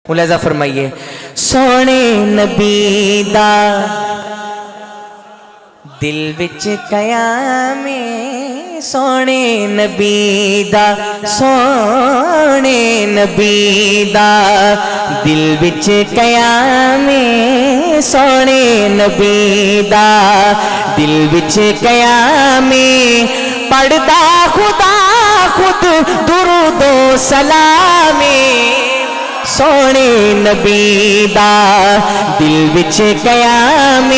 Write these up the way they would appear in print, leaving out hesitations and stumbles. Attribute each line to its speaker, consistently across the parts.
Speaker 1: ملاحظہ فرمائیے، سونے نبی دا دل وچ قیام سونے نبی دا، سونے نبی دا دل وچ قیام سونے نبی دا دل وچ قیام پڑھدا خدا خود درود و سلام سونے نبی دا دل وچ قیام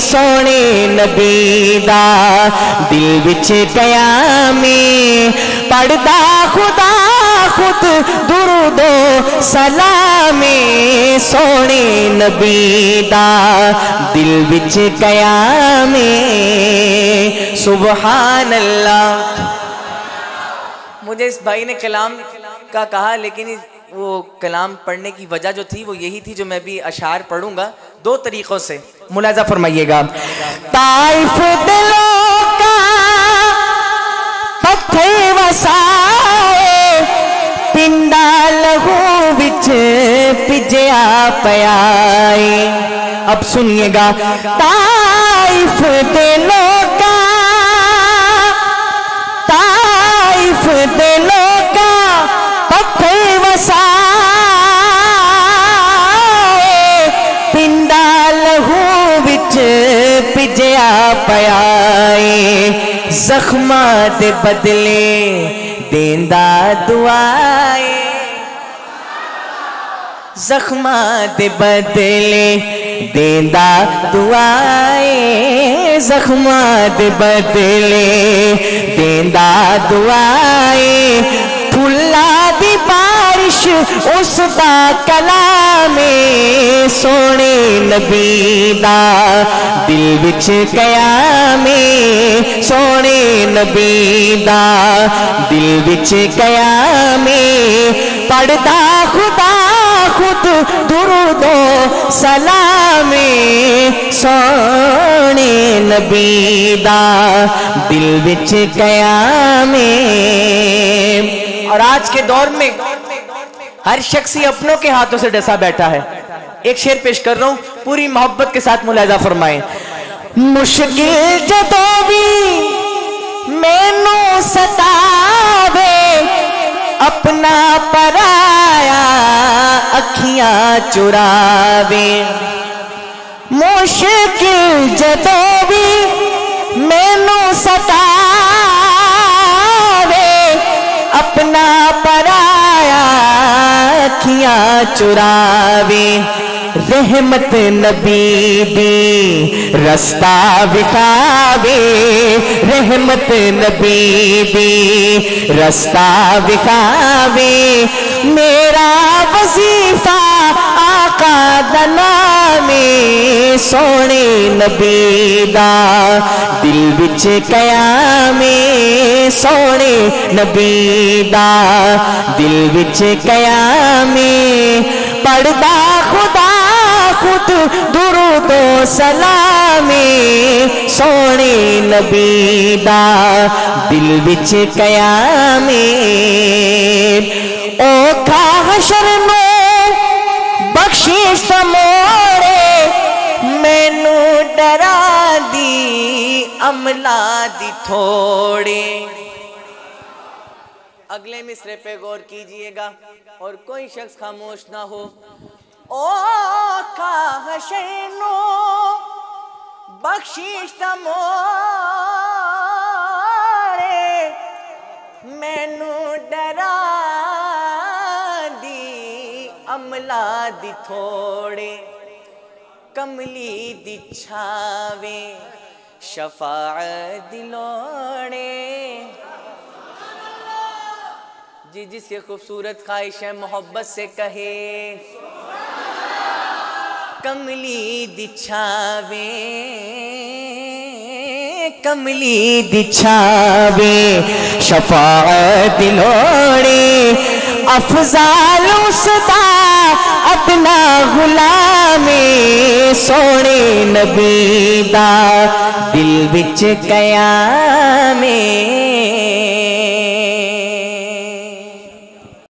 Speaker 1: سونے نبی دا دل وچ قیام پڑھدا خدا خود درود و سلام سونے نبی دا دل وچ قیام سبحان اللہ۔ مجھے اس بھائی نے کلام کا کہا، لیکن وہ کلام پڑھنے کی وجہ جو تھی وہ یہی تھی جو میں بھی اشعار پڑھوں گا دو طریقوں سے، ملاحظہ فرمائیے گا۔ طائف دلوں کا پتھر وسائے پنڈا لہو وچ پجیا پیائے۔ اب سنیے گا، طائف دلوں کا طائف دلوں کا پتھر وسائے پنڈا لہو وچ پجیا پیائے زخمات بدلے دیندا دعائے زخمات بدلے دیندا دعائے زخمات بدلے دیندا دعائے پھلا دی بارش اس دا کلام سونے نبی دا دل وچ قیام سونے نبی دا دل وچ قیام پڑھدا خدا خود درود و سلام سونے نبی دا دل وچ قیام۔ اور آج کے دور میں ہر شخص ہی اپنوں کے ہاتھوں سے ڈسا بیٹھا ہے۔ ایک شعر پیش کر رہا ہوں، پوری محبت کے ساتھ ملاحظہ فرمائیں۔ مشکل جدوں بھی مینوں ستاوے اپنا پرایا اکھیاں چراوے مشکل جدوں بھی مینوں ستاوے اپنا پرایا اکھیاں چراوے رحمت نبی دی رستہ وکھاوے رحمت نبی دی رستہ وکھاوے میرا وظیفہ آقا دا نام سونے نبی دا دل وچ قیام سونے نبی دا دل وچ قیام پڑھدا خدا خود درود و سلام سونے نبی دا دل وچ قیام اوکھا حشر نو بخشش موڑے مینوں ڈرا دی عملہ دی تھوڑے۔ اگلے مصرے پہ غور کیجئے گا اور کوئی شخص خاموش نہ ہو۔ اوکھا حشر نو بخشش موڑے مینوں ڈرا دی عملہ دی تھوڑے کملی دی چھاوے شفاعت دی لوڑے۔ جی جس کی خوبصورت خواہش ہے محبت سے کہے کملی دی چھاوے کملی دی چھاوے شفاعت دی لوڑے افضال اسدا اپنا غلام سونے نبی دا دل وچ قیام